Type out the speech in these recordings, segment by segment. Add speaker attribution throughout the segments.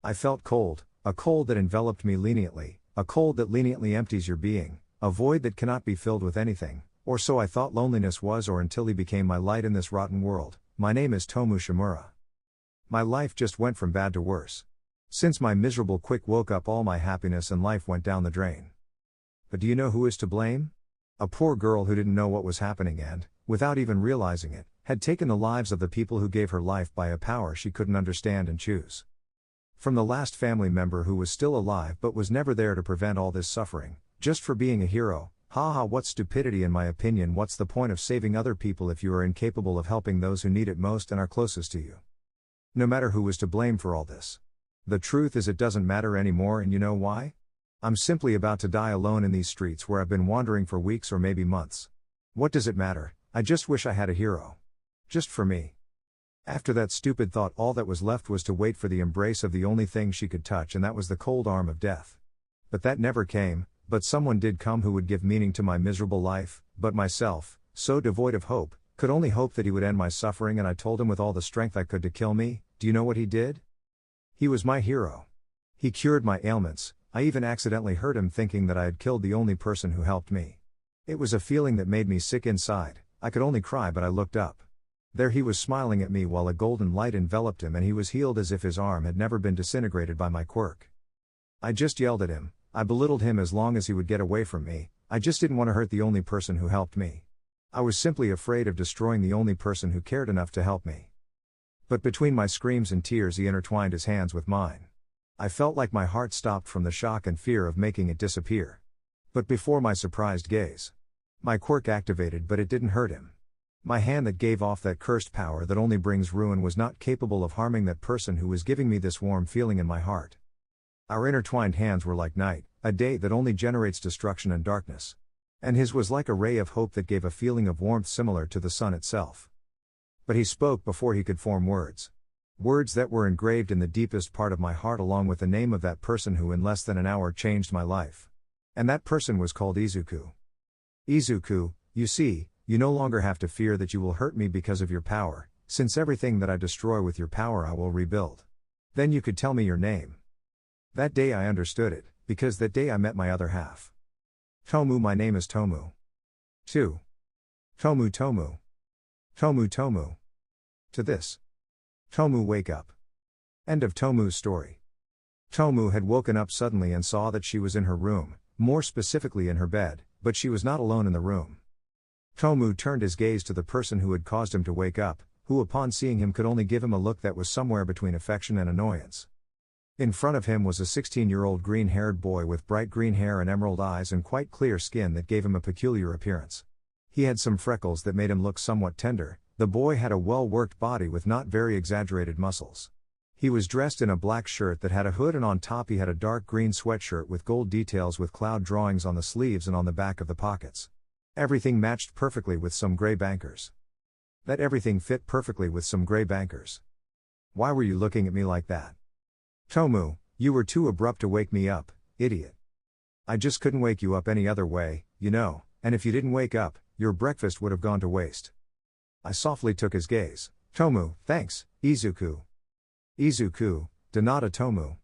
Speaker 1: I felt cold, a cold that enveloped me leniently, a cold that leniently empties your being, a void that cannot be filled with anything, or so I thought loneliness was, or until he became my light in this rotten world. My name is Tomu Shimura. My life just went from bad to worse. Since my miserable quick woke up, all my happiness and life went down the drain. But do you know who is to blame? A poor girl who didn't know what was happening and, without even realizing it, had taken the lives of the people who gave her life by a power she couldn't understand and choose. From the last family member who was still alive but was never there to prevent all this suffering, just for being a hero. Haha, what stupidity. In my opinion, what's the point of saving other people if you are incapable of helping those who need it most and are closest to you? No matter who was to blame for all this. The truth is, it doesn't matter anymore, and you know why? I'm simply about to die alone in these streets where I've been wandering for weeks or maybe months. What does it matter? I just wish I had a hero. Just for me. After that stupid thought, all that was left was to wait for the embrace of the only thing she could touch, and that was the cold arm of death. But that never came, but someone did come who would give meaning to my miserable life, but myself, so devoid of hope, could only hope that he would end my suffering, and I told him with all the strength I could to kill me. Do you know what he did? He was my hero. He cured my ailments. I even accidentally hurt him, thinking that I had killed the only person who helped me. It was a feeling that made me sick inside. I could only cry, but I looked up. There he was, smiling at me while a golden light enveloped him, and he was healed as if his arm had never been disintegrated by my quirk. I just yelled at him. I belittled him as long as he would get away from me. I just didn't want to hurt the only person who helped me. I was simply afraid of destroying the only person who cared enough to help me. But between my screams and tears, he intertwined his hands with mine. I felt like my heart stopped from the shock and fear of making it disappear. But before my surprised gaze, my quirk activated, but it didn't hurt him. My hand that gave off that cursed power that only brings ruin was not capable of harming that person who was giving me this warm feeling in my heart. Our intertwined hands were like night, a day that only generates destruction and darkness. And his was like a ray of hope that gave a feeling of warmth similar to the sun itself. But he spoke before he could form words. Words that were engraved in the deepest part of my heart, along with the name of that person who in less than an hour changed my life. And that person was called Izuku. Izuku, you see, you no longer have to fear that you will hurt me because of your power, since everything that I destroy with your power I will rebuild. Then you could tell me your name. That day I understood it, because that day I met my other half. Tomu, my name is Tomu. 2. Tomu Tomu. Tomu Tomu. To this. Tomu, wake up. End of Tomu's story. Tomu had woken up suddenly and saw that she was in her room, more specifically in her bed, but she was not alone in the room. Tomu turned his gaze to the person who had caused him to wake up, who upon seeing him could only give him a look that was somewhere between affection and annoyance. In front of him was a 16-year-old green-haired boy with bright green hair and emerald eyes and quite clear skin that gave him a peculiar appearance. He had some freckles that made him look somewhat tender. The boy had a well-worked body with not very exaggerated muscles. He was dressed in a black shirt that had a hood, and on top he had a dark green sweatshirt with gold details with cloud drawings on the sleeves and on the back of the pockets. Everything matched perfectly with some gray bankers. That everything fit perfectly with some gray bankers. Why were you looking at me like that? Tomu, you were too abrupt to wake me up, idiot. I just couldn't wake you up any other way, you know, and if you didn't wake up, your breakfast would have gone to waste. I softly took his gaze. Tomu, thanks, Izuku. Izuku, Donata Tomu.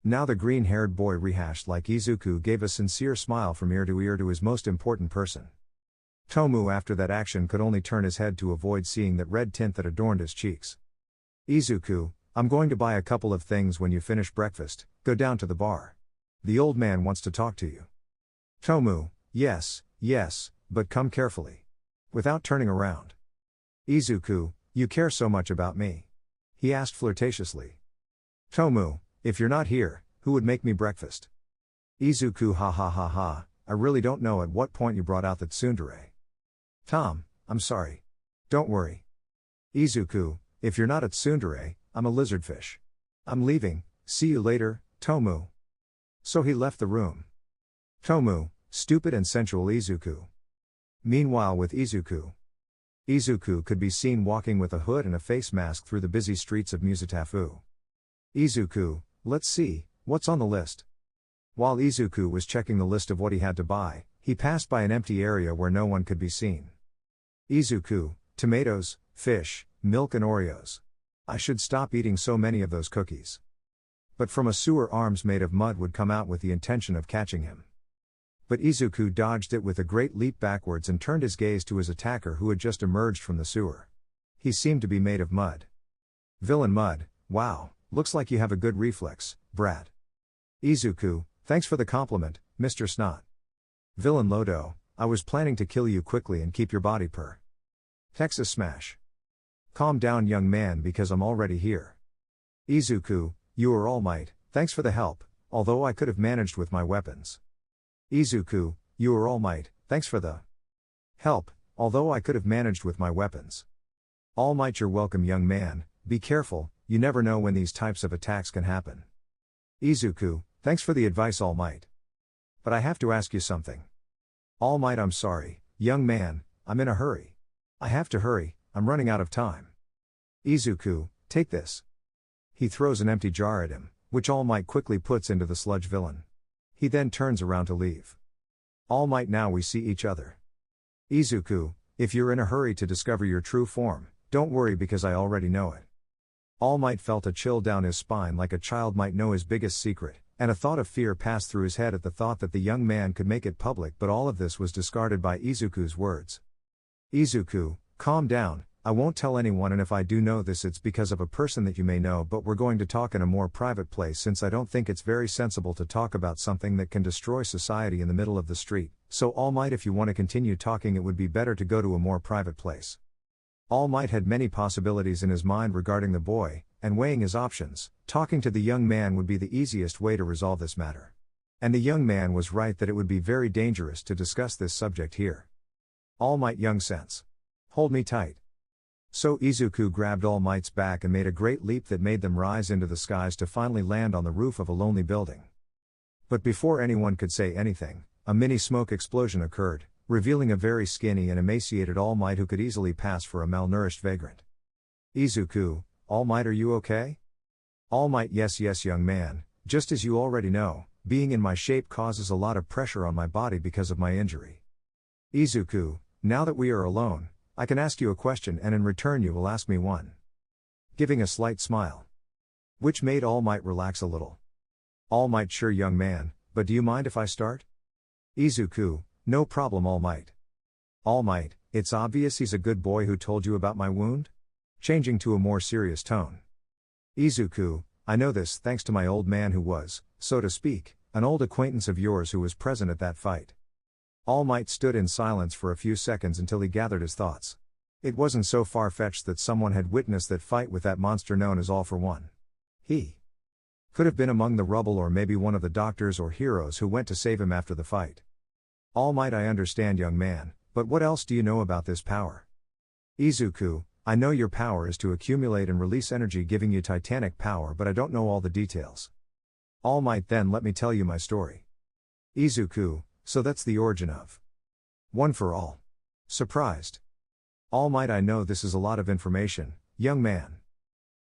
Speaker 1: Now the green-haired boy rehashed like Izuku gave a sincere smile from ear to his most important person. Tomu after that action could only turn his head to avoid seeing that red tint that adorned his cheeks. Izuku, I'm going to buy a couple of things when you finish breakfast. Go down to the bar. The old man wants to talk to you. Tomu, yes, but come carefully. Without turning around. Izuku, you care so much about me? He asked flirtatiously. Tomu, if you're not here, who would make me breakfast? Izuku, ha ha ha ha, I really don't know at what point you brought out that tsundere. Tom, I'm sorry. Don't worry. Izuku, if you're not a tsundere, I'm a lizardfish. I'm leaving, see you later, Tomu. So he left the room. Tomu, stupid and sensual Izuku. Meanwhile with Izuku. Izuku could be seen walking with a hood and a face mask through the busy streets of Musatafu. Izuku, let's see, what's on the list? While Izuku was checking the list of what he had to buy, he passed by an empty area where no one could be seen. Izuku, tomatoes, fish, milk and Oreos. I should stop eating so many of those cookies. But from a sewer arms made of mud would come out with the intention of catching him. But Izuku dodged it with a great leap backwards and turned his gaze to his attacker who had just emerged from the sewer. He seemed to be made of mud. Villain mud, wow, looks like you have a good reflex, brat. Izuku, thanks for the compliment, Mr. Snot. Villain Lodo, I was planning to kill you quickly and keep your body per. Texas Smash. Calm down young man because I'm already here. Izuku, you are All Might, thanks for the help, although I could have managed with my weapons. Izuku, you are All Might, thanks for the help, although I could have managed with my weapons. All Might you're welcome young man, be careful, you never know when these types of attacks can happen. Izuku, thanks for the advice All Might. But I have to ask you something. All Might I'm sorry, young man, I'm in a hurry. I have to hurry, I'm running out of time. Izuku, take this. He throws an empty jar at him, which All Might quickly puts into the sludge villain. He then turns around to leave. All Might now we see each other. Izuku, if you're in a hurry to discover your true form, don't worry because I already know it. All Might felt a chill down his spine like a child might know his biggest secret, and a thought of fear passed through his head at the thought that the young man could make it public, but all of this was discarded by Izuku's words. Izuku, calm down, I won't tell anyone, and if I do know this it's because of a person that you may know, but we're going to talk in a more private place since I don't think it's very sensible to talk about something that can destroy society in the middle of the street, so All Might if you want to continue talking it would be better to go to a more private place. All Might had many possibilities in his mind regarding the boy, and weighing his options, talking to the young man would be the easiest way to resolve this matter. And the young man was right that it would be very dangerous to discuss this subject here. All Might young sense. Hold me tight. So Izuku grabbed All Might's back and made a great leap that made them rise into the skies to finally land on the roof of a lonely building. But before anyone could say anything, a mini smoke explosion occurred, revealing a very skinny and emaciated All Might who could easily pass for a malnourished vagrant. Izuku, All Might are you okay? All Might yes young man, just as you already know, being in my shape causes a lot of pressure on my body because of my injury. Izuku, now that we are alone, I can ask you a question and in return you will ask me one. Giving a slight smile. Which made All Might relax a little. All Might sure young man, but do you mind if I start? Izuku, no problem All Might. All Might, it's obvious he's a good boy who told you about my wound? Changing to a more serious tone. Izuku, I know this thanks to my old man who was, so to speak, an old acquaintance of yours who was present at that fight. All Might stood in silence for a few seconds until he gathered his thoughts. It wasn't so far-fetched that someone had witnessed that fight with that monster known as All for One. He could have been among the rubble or maybe one of the doctors or heroes who went to save him after the fight. All Might I understand young man, but what else do you know about this power? Izuku, I know your power is to accumulate and release energy giving you titanic power but I don't know all the details. All Might then let me tell you my story. Izuku, so that's the origin of One for All. Surprised. All Might I know this is a lot of information, young man.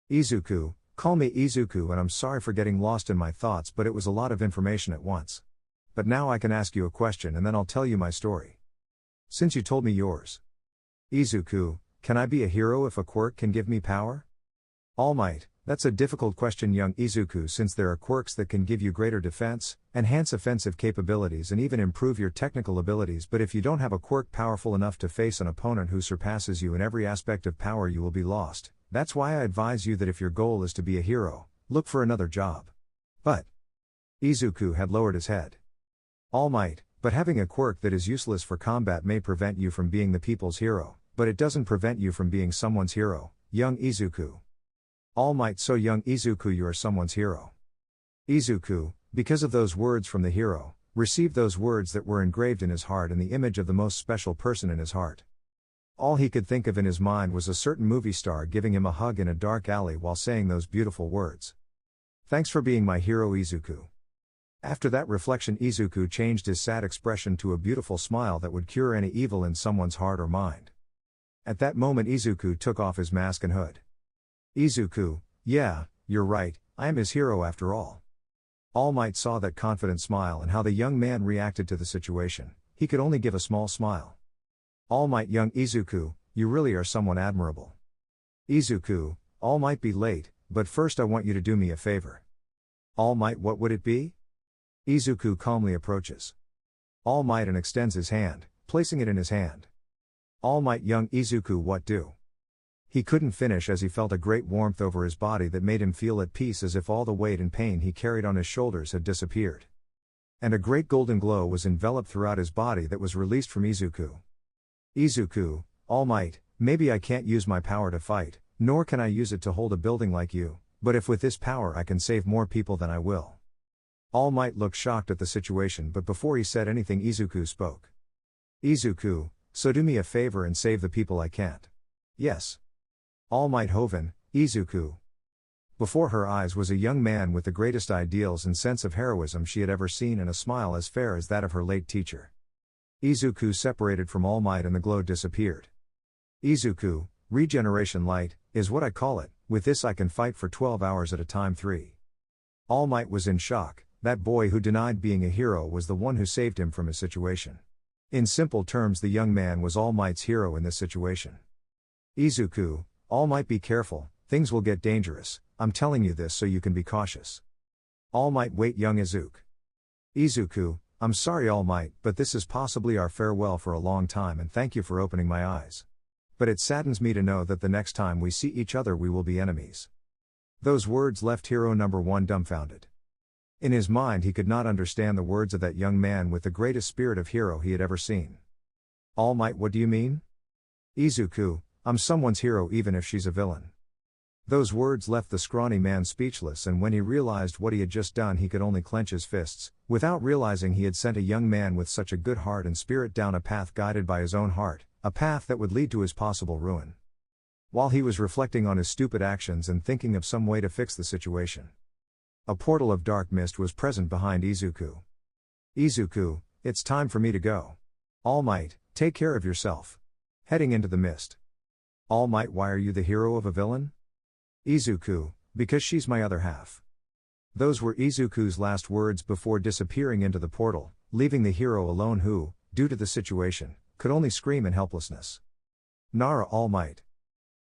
Speaker 1: Izuku, call me Izuku and I'm sorry for getting lost in my thoughts but it was a lot of information at once. But now I can ask you a question and then I'll tell you my story. Since you told me yours. Izuku, can I be a hero if a quirk can give me power? All Might, that's a difficult question young Izuku since there are quirks that can give you greater defense, enhance offensive capabilities and even improve your technical abilities but if you don't have a quirk powerful enough to face an opponent who surpasses you in every aspect of power you will be lost, that's why I advise you that if your goal is to be a hero, look for another job. But Izuku had lowered his head. All Might, but having a quirk that is useless for combat may prevent you from being the people's hero, but it doesn't prevent you from being someone's hero, young Izuku. All Might so young Izuku you are someone's hero. Izuku, because of those words from the hero, received those words that were engraved in his heart and the image of the most special person in his heart. All he could think of in his mind was a certain movie star giving him a hug in a dark alley while saying those beautiful words. Thanks for being my hero Izuku. After that reflection Izuku changed his sad expression to a beautiful smile that would cure any evil in someone's heart or mind. At that moment Izuku took off his mask and hood. Izuku, yeah, you're right, I am his hero after all. All Might saw that confident smile and how the young man reacted to the situation, he could only give a small smile. All Might young Izuku, you really are someone admirable. Izuku, all might be late, but first I want you to do me a favor. All Might, what would it be? Izuku calmly approaches All Might and extends his hand, placing it in his hand. All Might, young Izuku, what do? He couldn't finish as he felt a great warmth over his body that made him feel at peace, as if all the weight and pain he carried on his shoulders had disappeared. And a great golden glow was enveloped throughout his body that was released from Izuku. Izuku, All Might, maybe I can't use my power to fight, nor can I use it to hold a building like you, but if with this power I can save more people, then I will. All Might looked shocked at the situation, but before he said anything, Izuku spoke. Izuku, so do me a favor and save the people I can't. Yes. All Might Hoven, Izuku. Before her eyes was a young man with the greatest ideals and sense of heroism she had ever seen, and a smile as fair as that of her late teacher. Izuku separated from All Might and the glow disappeared. Izuku, regeneration light, is what I call it. With this I can fight for 12 hours at a time. 3. All Might was in shock. That boy who denied being a hero was the one who saved him from his situation. In simple terms, the young man was All Might's hero in this situation. Izuku, All Might, be careful, things will get dangerous, I'm telling you this so you can be cautious. All Might, wait, young Izuku, I'm sorry All Might, but this is possibly our farewell for a long time, and thank you for opening my eyes. But it saddens me to know that the next time we see each other we will be enemies. Those words left hero number 1 dumbfounded. In his mind he could not understand the words of that young man with the greatest spirit of hero he had ever seen. All Might, what do you mean? Izuku, I'm someone's hero even if she's a villain. Those words left the scrawny man speechless, and when he realized what he had just done he could only clench his fists, without realizing he had sent a young man with such a good heart and spirit down a path guided by his own heart, a path that would lead to his possible ruin. While he was reflecting on his stupid actions and thinking of some way to fix the situation, a portal of dark mist was present behind Izuku. Izuku, it's time for me to go. All Might, take care of yourself. Heading into the mist. All Might, why are you the hero of a villain? Izuku, because she's my other half. Those were Izuku's last words before disappearing into the portal, leaving the hero alone who, due to the situation, could only scream in helplessness. Nara, All Might.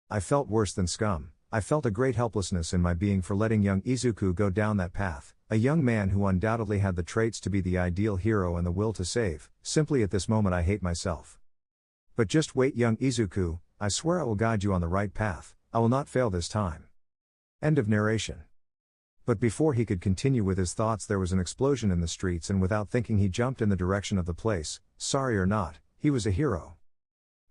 Speaker 1: I felt worse than scum. I felt a great helplessness in my being for letting young Izuku go down that path, a young man who undoubtedly had the traits to be the ideal hero and the will to save. Simply at this moment I hate myself. But just wait, young Izuku, I swear I will guide you on the right path, I will not fail this time. End of narration. But before he could continue with his thoughts there was an explosion in the streets, and without thinking he jumped in the direction of the place. Sorry or not, he was a hero.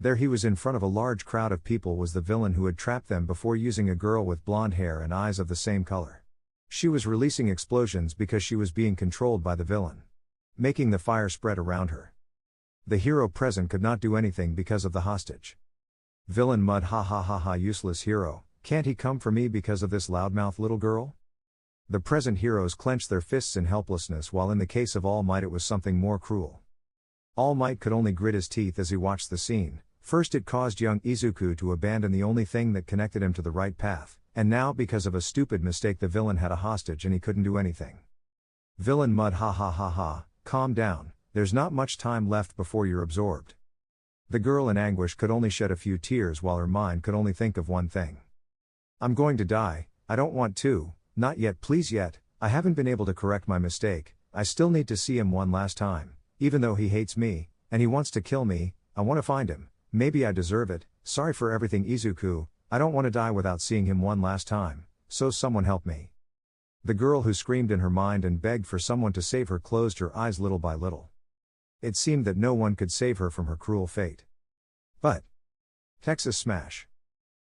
Speaker 1: There he was in front of a large crowd of people was the villain who had trapped them before using a girl with blonde hair and eyes of the same color. She was releasing explosions because she was being controlled by the villain, making the fire spread around her. The hero present could not do anything because of the hostage. Villain mud, ha ha ha ha, useless hero, can't he come for me because of this loudmouth little girl? The present heroes clenched their fists in helplessness, while in the case of All Might it was something more cruel. All Might could only grit his teeth as he watched the scene. First it caused young Izuku to abandon the only thing that connected him to the right path, and now because of a stupid mistake the villain had a hostage and he couldn't do anything. Villain mud, ha ha ha ha, calm down, there's not much time left before you're absorbed. The girl in anguish could only shed a few tears while her mind could only think of one thing. I'm going to die, I don't want to, not yet please yet, I haven't been able to correct my mistake, I still need to see him one last time, even though he hates me, and he wants to kill me, I want to find him. Maybe I deserve it, sorry for everything Izuku, I don't want to die without seeing him one last time, so someone help me. The girl who screamed in her mind and begged for someone to save her closed her eyes little by little. It seemed that no one could save her from her cruel fate. But Texas Smash.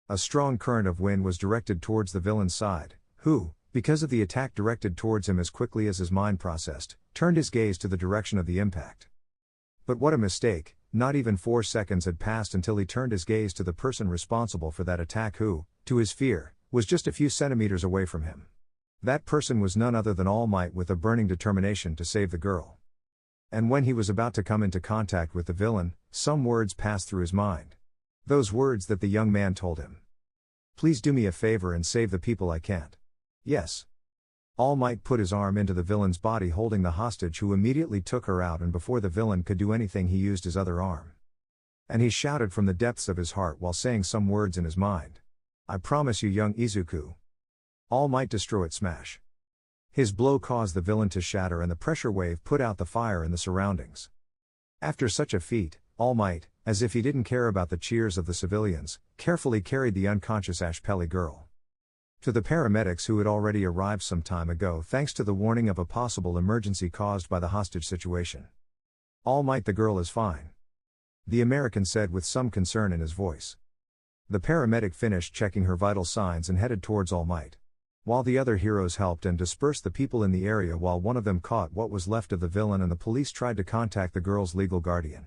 Speaker 1: A strong current of wind was directed towards the villain's side, who, because of the attack directed towards him as quickly as his mind processed, turned his gaze to the direction of the impact. But what a mistake. Not even 4 seconds had passed until he turned his gaze to the person responsible for that attack who, to his fear, was just a few centimeters away from him. That person was none other than All Might, with a burning determination to save the girl. And when he was about to come into contact with the villain, some words passed through his mind. Those words that the young man told him. Please do me a favor and save the people I can't. Yes. All Might put his arm into the villain's body holding the hostage, who immediately took her out, and before the villain could do anything he used his other arm. And he shouted from the depths of his heart while saying some words in his mind. I promise you, young Izuku. All Might, destroy it, smash. His blow caused the villain to shatter and the pressure wave put out the fire in the surroundings. After such a feat, All Might, as if he didn't care about the cheers of the civilians, carefully carried the unconscious Ashpeli girl to the paramedics who had already arrived some time ago thanks to the warning of a possible emergency caused by the hostage situation. All Might, the girl is fine, the American said with some concern in his voice. The paramedic finished checking her vital signs and headed towards All Might, while the other heroes helped and dispersed the people in the area, while one of them caught what was left of the villain and the police tried to contact the girl's legal guardian.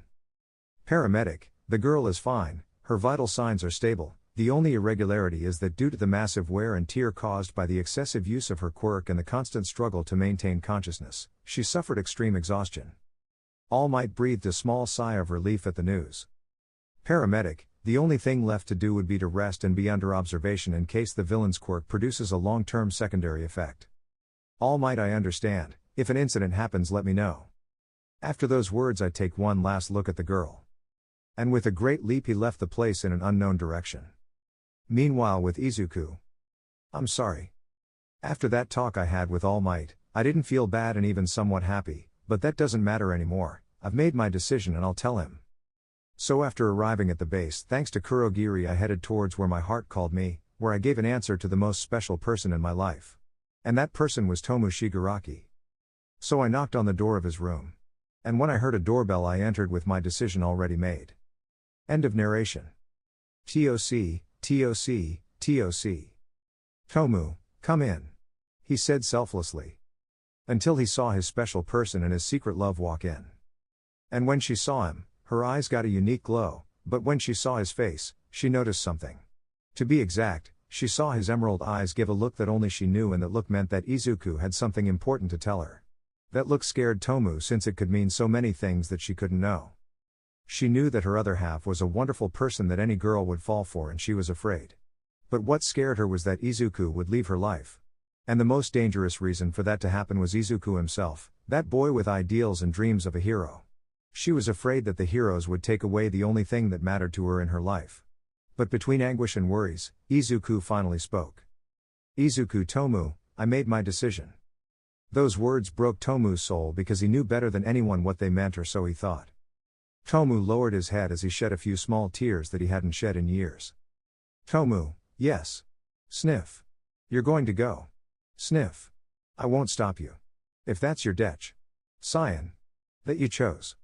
Speaker 1: Paramedic, the girl is fine, her vital signs are stable. The only irregularity is that due to the massive wear and tear caused by the excessive use of her quirk and the constant struggle to maintain consciousness, she suffered extreme exhaustion. All Might breathed a small sigh of relief at the news. Paramedic, the only thing left to do would be to rest and be under observation in case the villain's quirk produces a long-term secondary effect. All Might, I understand. If an incident happens, let me know. After those words, I take one last look at the girl. And with a great leap he left the place in an unknown direction. Meanwhile with Izuku. I'm sorry. After that talk I had with All Might, I didn't feel bad and even somewhat happy, but that doesn't matter anymore. I've made my decision and I'll tell him. So after arriving at the base, thanks to Kurogiri, I headed towards where my heart called me, where I gave an answer to the most special person in my life. And that person was Tomu Shigaraki. So I knocked on the door of his room. And when I heard a doorbell I entered with my decision already made. End of narration. TOC, TOC, TOC. Tomu, come in, he said selflessly. Until he saw his special person and his secret love walk in. And when she saw him, her eyes got a unique glow, but when she saw his face, she noticed something. To be exact, she saw his emerald eyes give a look that only she knew, and that look meant that Izuku had something important to tell her. That look scared Tomu since it could mean so many things that she couldn't know. She knew that her other half was a wonderful person that any girl would fall for, and she was afraid. But what scared her was that Izuku would leave her life. And the most dangerous reason for that to happen was Izuku himself, that boy with ideals and dreams of a hero. She was afraid that the heroes would take away the only thing that mattered to her in her life. But between anguish and worries, Izuku finally spoke. Izuku, Tomu, I made my decision. Those words broke Tomu's soul because he knew better than anyone what they meant, or so he thought. Tomu lowered his head as he shed a few small tears that he hadn't shed in years. Tomu, yes. Sniff. You're going to go. Sniff. I won't stop you. If that's your Scion. That you chose.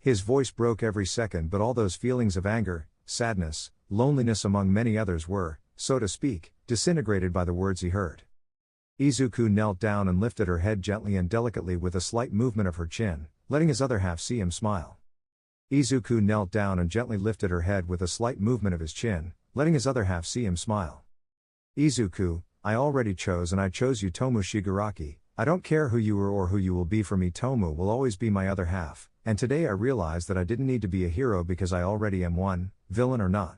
Speaker 1: His voice broke every second, but all those feelings of anger, sadness, loneliness among many others were, so to speak, disintegrated by the words he heard. Izuku knelt down and lifted her head gently and delicately with a slight movement of her chin, letting his other half see him smile. Izuku knelt down and gently lifted her head with a slight movement of his chin, letting his other half see him smile. Izuku, I already chose, and I chose you, Tomu Shigaraki. I don't care who you were or who you will be for me. Tomu will always be my other half, and today I realized that I didn't need to be a hero because I already am one, villain or not.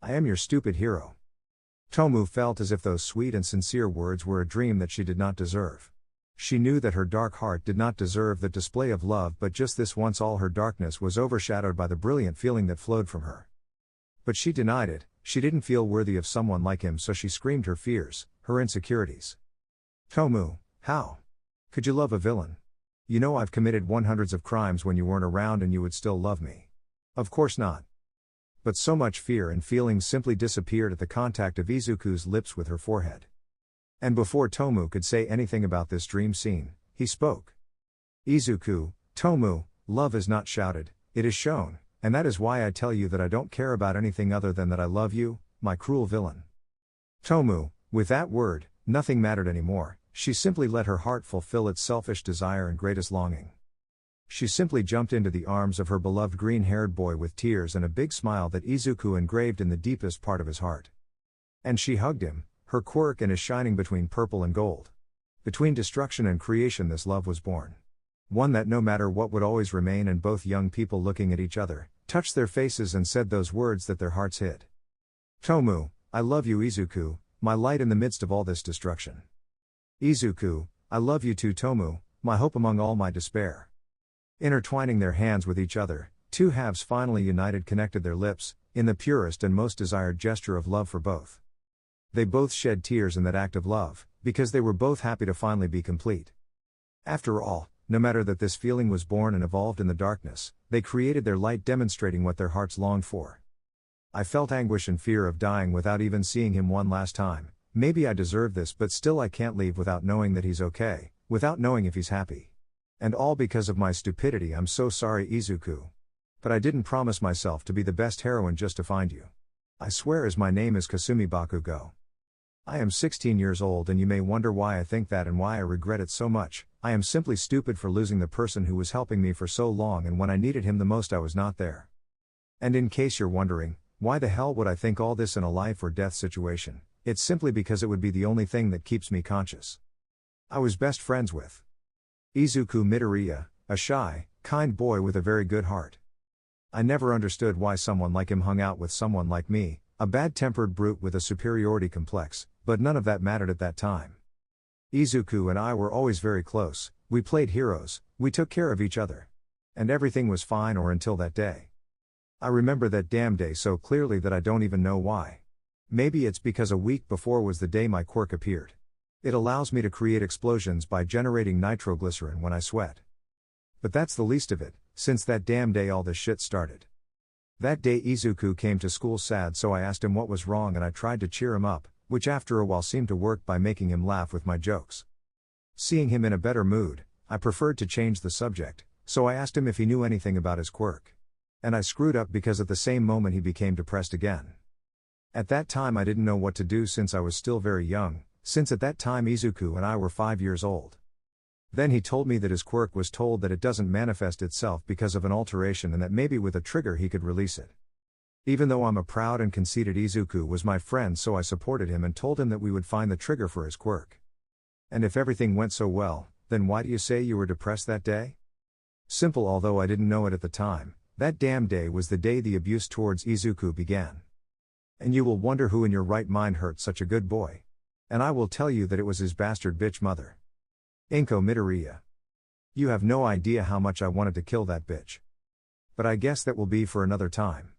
Speaker 1: I am your stupid hero. Tomu felt as if those sweet and sincere words were a dream that she did not deserve. She knew that her dark heart did not deserve the display of love, but just this once all her darkness was overshadowed by the brilliant feeling that flowed from her. But she denied it. She didn't feel worthy of someone like him, so she screamed her fears, her insecurities. Tomu, how could you love a villain? You know I've committed hundreds of crimes when you weren't around, and you would still love me. Of course not. But so much fear and feelings simply disappeared at the contact of Izuku's lips with her forehead. And before Tomu could say anything about this dream scene, he spoke. Izuku, Tomu, love is not shouted, it is shown, and that is why I tell you that I don't care about anything other than that I love you, my cruel villain. Tomu, with that word, nothing mattered anymore. She simply let her heart fulfill its selfish desire and greatest longing. She simply jumped into the arms of her beloved green-haired boy with tears and a big smile that Izuku engraved in the deepest part of his heart. And she hugged him, her quirk and his shining between purple and gold. Between destruction and creation this love was born. One that no matter what would always remain, and both young people looking at each other, touched their faces and said those words that their hearts hid. Tomu, I love you, Izuku, my light in the midst of all this destruction. Izuku, I love you too, Tomu, my hope among all my despair. Intertwining their hands with each other, two halves finally united, connected their lips, in the purest and most desired gesture of love for both. They both shed tears in that act of love, because they were both happy to finally be complete. After all, no matter that this feeling was born and evolved in the darkness, they created their light demonstrating what their hearts longed for. I felt anguish and fear of dying without even seeing him one last time. Maybe I deserve this, but still I can't leave without knowing that he's okay, without knowing if he's happy. And all because of my stupidity. I'm so sorry, Izuku. But I didn't promise myself to be the best heroine just to find you. I swear as my name is Kasumi Bakugo. I am 16 years old and you may wonder why I think that and why I regret it so much. I am simply stupid for losing the person who was helping me for so long, and when I needed him the most I was not there. And in case you're wondering, why the hell would I think all this in a life or death situation? It's simply because it would be the only thing that keeps me conscious. I was best friends with Izuku Midoriya, a shy, kind boy with a very good heart. I never understood why someone like him hung out with someone like me, a bad-tempered brute with a superiority complex, but none of that mattered at that time. Izuku and I were always very close, we played heroes, we took care of each other. And everything was fine or until that day. I remember that damn day so clearly that I don't even know why. Maybe it's because a week before was the day my quirk appeared. It allows me to create explosions by generating nitroglycerin when I sweat. But that's the least of it, since that damn day all this shit started. That day Izuku came to school sad, so I asked him what was wrong and I tried to cheer him up, which after a while seemed to work by making him laugh with my jokes. Seeing him in a better mood, I preferred to change the subject, so I asked him if he knew anything about his quirk. And I screwed up because at the same moment he became depressed again. At that time I didn't know what to do since I was still very young, since at that time Izuku and I were 5 years old. Then he told me that his quirk was told that it doesn't manifest itself because of an alteration and that maybe with a trigger he could release it. Even though I'm a proud and conceited, Izuku was my friend, so I supported him and told him that we would find the trigger for his quirk. And if everything went so well, then why do you say you were depressed that day? Simple. Although I didn't know it at the time, that damn day was the day the abuse towards Izuku began. And you will wonder who in your right mind hurt such a good boy. And I will tell you that it was his bastard bitch mother. Inko Midoriya. You have no idea how much I wanted to kill that bitch. But I guess that will be for another time.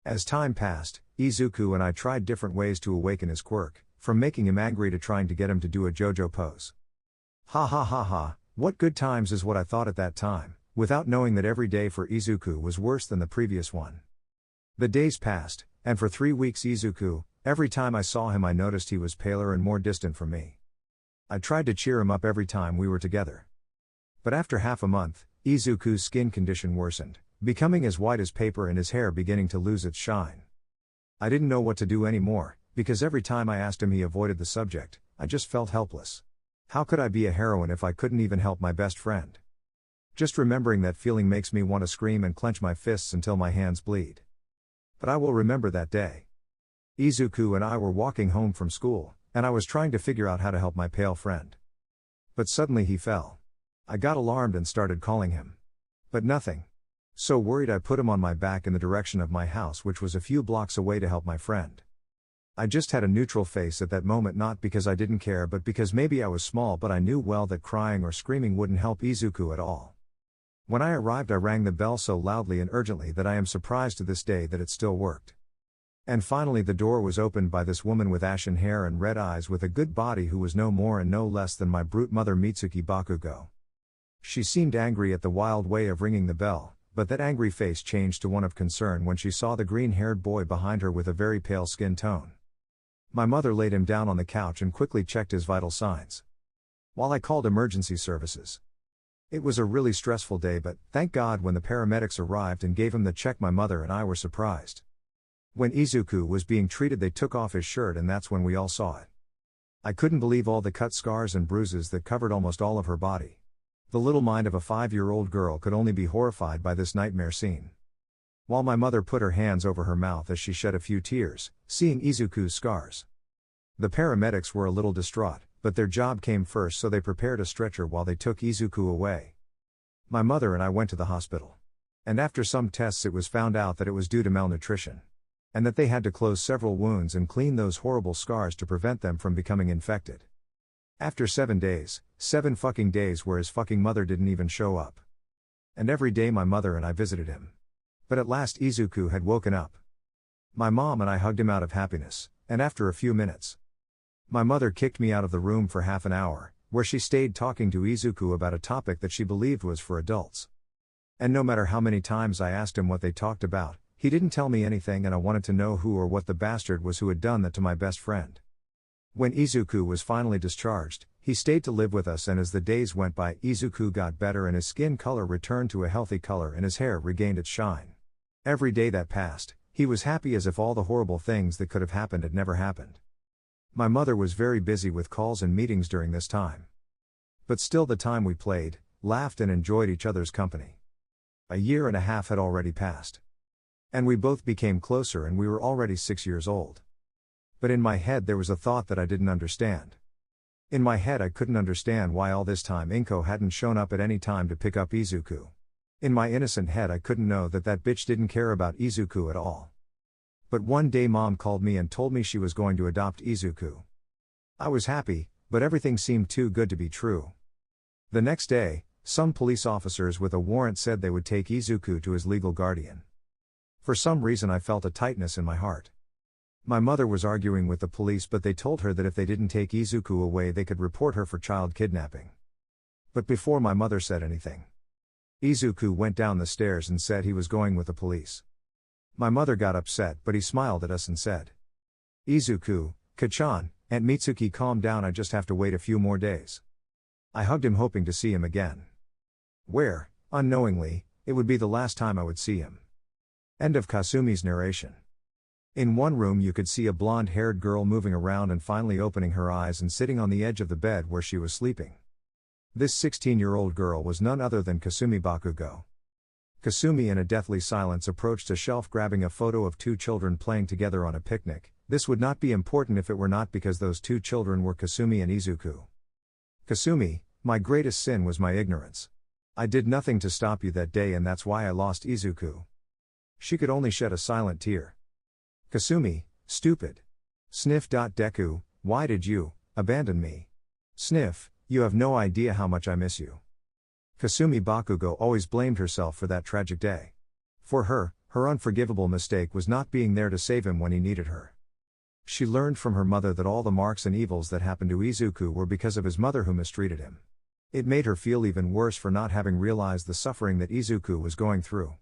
Speaker 1: As time passed, Izuku and I tried different ways to awaken his quirk, from making him angry to trying to get him to do a JoJo pose. Ha ha ha ha, what good times is what I thought at that time, without knowing that every day for Izuku was worse than the previous one. The days passed, and for 3 weeks Izuku, every time I saw him I noticed he was paler and more distant from me. I tried to cheer him up every time we were together. But after half a month, Izuku's skin condition worsened, becoming as white as paper and his hair beginning to lose its shine. I didn't know what to do anymore, because every time I asked him he avoided the subject. I just felt helpless. How could I be a heroine if I couldn't even help my best friend? Just remembering that feeling makes me want to scream and clench my fists until my hands bleed. But I will remember that day. Izuku and I were walking home from school, and I was trying to figure out how to help my pale friend. But suddenly he fell. I got alarmed and started calling him. But nothing. So worried I put him on my back in the direction of my house, which was a few blocks away, to help my friend. I just had a neutral face at that moment, not because I didn't care but because maybe I was small, but I knew well that crying or screaming wouldn't help Izuku at all. When I arrived I rang the bell so loudly and urgently that I am surprised to this day that it still worked. And finally the door was opened by this woman with ashen hair and red eyes with a good body who was no more and no less than my brute mother Mitsuki Bakugo. She seemed angry at the wild way of ringing the bell, but that angry face changed to one of concern when she saw the green-haired boy behind her with a very pale skin tone. My mother laid him down on the couch and quickly checked his vital signs, while I called emergency services. It was a really stressful day, but thank God when the paramedics arrived and gave him the check, my mother and I were surprised. When Izuku was being treated they took off his shirt and that's when we all saw it. I couldn't believe all the cut scars and bruises that covered almost all of her body. The little mind of a 5-year-old girl could only be horrified by this nightmare scene. While my mother put her hands over her mouth as she shed a few tears, seeing Izuku's scars. The paramedics were a little distraught, but their job came first, so they prepared a stretcher while they took Izuku away. My mother and I went to the hospital. And after some tests it was found out that it was due to malnutrition. And that they had to close several wounds and clean those horrible scars to prevent them from becoming infected. After 7 days, 7 fucking days where his fucking mother didn't even show up. And every day my mother and I visited him. But at last Izuku had woken up. My mom and I hugged him out of happiness, and after a few minutes, My mother kicked me out of the room for half an hour, where she stayed talking to Izuku about a topic that she believed was for adults. And no matter how many times I asked him what they talked about, he didn't tell me anything, and I wanted to know who or what the bastard was who had done that to my best friend. When Izuku was finally discharged, he stayed to live with us, and as the days went by, Izuku got better and his skin color returned to a healthy color and his hair regained its shine. Every day that passed, he was happy as if all the horrible things that could have happened had never happened. My mother was very busy with calls and meetings during this time. But still, the time we played, laughed, and enjoyed each other's company. A year and a half had already passed. And we both became closer, and we were already 6 years old. But in my head there was a thought that I didn't understand. In my head I couldn't understand why all this time Inko hadn't shown up at any time to pick up Izuku. In my innocent head I couldn't know that that bitch didn't care about Izuku at all. But one day Mom called me and told me she was going to adopt Izuku. I was happy, but everything seemed too good to be true. The next day, some police officers with a warrant said they would take Izuku to his legal guardian. For some reason I felt a tightness in my heart. My mother was arguing with the police, but they told her that if they didn't take Izuku away they could report her for child kidnapping. But before my mother said anything, Izuku went down the stairs and said he was going with the police. My mother got upset, but he smiled at us and said, "Izuku, Kachan, Aunt Mitsuki, calm down, I just have to wait a few more days." I hugged him, hoping to see him again. Where, unknowingly, it would be the last time I would see him. End of Kasumi's narration. In one room you could see a blonde-haired girl moving around and finally opening her eyes and sitting on the edge of the bed where she was sleeping. This 16-year-old girl was none other than Kasumi Bakugo. Kasumi in a deathly silence approached a shelf, grabbing a photo of two children playing together on a picnic. This would not be important if it were not because those two children were Kasumi and Izuku. "Kasumi, my greatest sin was my ignorance. I did nothing to stop you that day, and that's why I lost Izuku." She could only shed a silent tear. "Kasumi, stupid. Sniff. Deku, why did you abandon me? Sniff, you have no idea how much I miss you." Kasumi Bakugo always blamed herself for that tragic day. For her, her unforgivable mistake was not being there to save him when he needed her. She learned from her mother that all the marks and evils that happened to Izuku were because of his mother who mistreated him. It made her feel even worse for not having realized the suffering that Izuku was going through.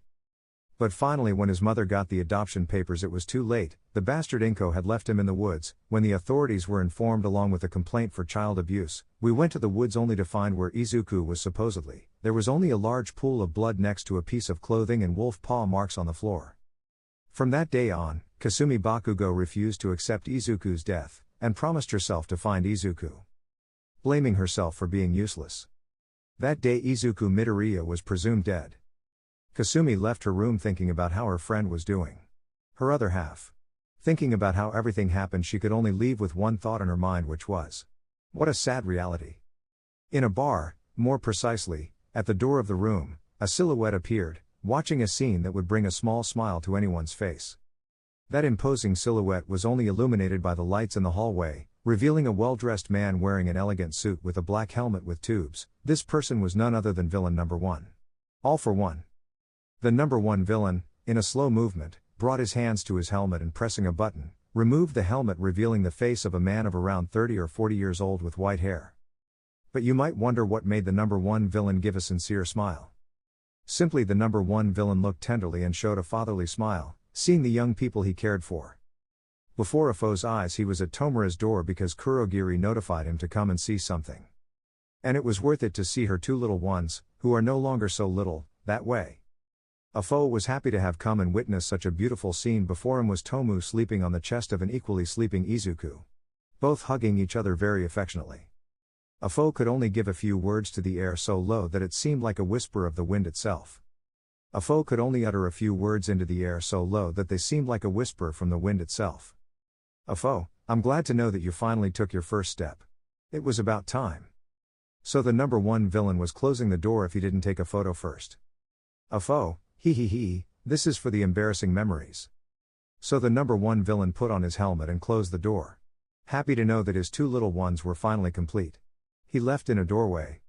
Speaker 1: But finally, when his mother got the adoption papers, it was too late. The bastard Inko had left him in the woods. When the authorities were informed along with a complaint for child abuse, we went to the woods only to find where Izuku was supposedly. There was only a large pool of blood next to a piece of clothing and wolf paw marks on the floor. From that day on, Kasumi Bakugo refused to accept Izuku's death, and promised herself to find Izuku, blaming herself for being useless. That day Izuku Midoriya was presumed dead. Kasumi left her room thinking about how her friend was doing. Her other half, thinking about how everything happened, she could only leave with one thought in her mind, which was, what a sad reality. In a bar, more precisely, at the door of the room, a silhouette appeared, watching a scene that would bring a small smile to anyone's face. That imposing silhouette was only illuminated by the lights in the hallway, revealing a well-dressed man wearing an elegant suit with a black helmet with tubes. This person was none other than villain number one. All for one. The number one villain, in a slow movement, brought his hands to his helmet and, pressing a button, removed the helmet, revealing the face of a man of around 30 or 40 years old with white hair. But you might wonder what made the number one villain give a sincere smile. Simply, the number one villain looked tenderly and showed a fatherly smile, seeing the young people he cared for. Before a foe's eyes, he was at Tomura's door because Kurogiri notified him to come and see something. And it was worth it to see her two little ones, who are no longer so little, that way. A foe was happy to have come and witnessed such a beautiful scene. Before him was Tomu sleeping on the chest of an equally sleeping Izuku, both hugging each other very affectionately. A foe could only give a few words to the air so low that it seemed like a whisper of the wind itself. A foe could only utter a few words into the air so low that they seemed like a whisper from the wind itself. A foe, I'm glad to know that you finally took your first step. It was about time. So the number one villain was closing the door if he didn't take a photo first. A foe, he, this is for the embarrassing memories. So the number one villain put on his helmet and closed the door. Happy to know that his two little ones were finally complete. He left in a doorway.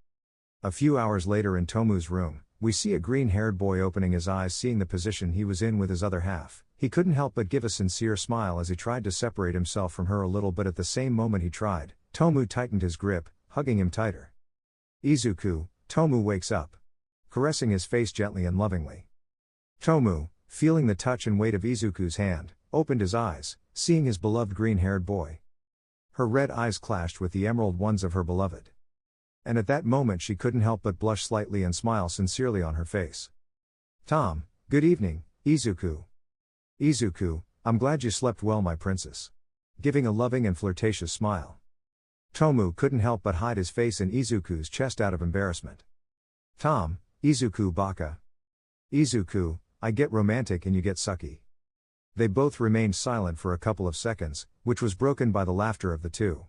Speaker 1: A few hours later in Tomu's room, we see a green-haired boy opening his eyes, seeing the position he was in with his other half. he couldn't help but give a sincere smile as he tried to separate himself from her a little, but at the same moment he tried, Tomu tightened his grip, hugging him tighter. Izuku, Tomu wakes up. Caressing his face gently and lovingly. Tomu, feeling the touch and weight of Izuku's hand, opened his eyes, seeing his beloved green-haired boy. Her red eyes clashed with the emerald ones of her beloved. And at that moment she couldn't help but blush slightly and smile sincerely on her face. Tom, good evening, Izuku. Izuku, I'm glad you slept well, my princess. Giving a loving and flirtatious smile. Tomu couldn't help but hide his face in Izuku's chest out of embarrassment. Tom, Izuku baka. Izuku, I get romantic and you get sucky. They both remained silent for a couple of seconds, which was broken by the laughter of the two.